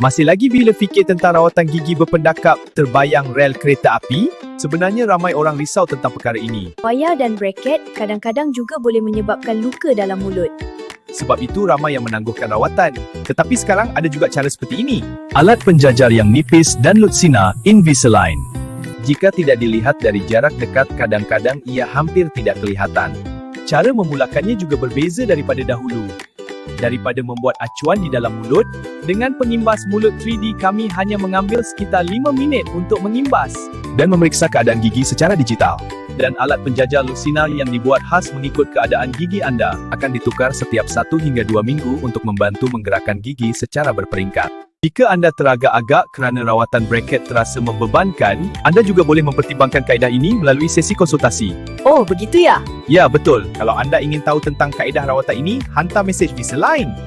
Masih lagi bila fikir tentang rawatan gigi berpendakap, terbayang rel kereta api? Sebenarnya ramai orang risau tentang perkara ini. Wayar dan braket kadang-kadang juga boleh menyebabkan luka dalam mulut. Sebab itu ramai yang menangguhkan rawatan. Tetapi sekarang ada juga cara seperti ini. Alat penjajar yang nipis dan lutsina Invisalign. Jika tidak dilihat dari jarak dekat, kadang-kadang ia hampir tidak kelihatan. Cara memulakannya juga berbeza daripada dahulu. Daripada membuat acuan di dalam mulut, dengan pengimbas mulut 3D kami hanya mengambil sekitar 5 minit untuk mengimbas dan memeriksa keadaan gigi secara digital. Dan alat penjajar Lucina yang dibuat khas mengikut keadaan gigi anda akan ditukar setiap 1 hingga 2 minggu untuk membantu menggerakkan gigi secara berperingkat. Jika anda teragak-agak kerana rawatan braket terasa membebankan, anda juga boleh mempertimbangkan kaedah ini melalui sesi konsultasi. Oh, begitu ya? Ya, betul. Kalau anda ingin tahu tentang kaedah rawatan ini, hantar mesej Invisalign.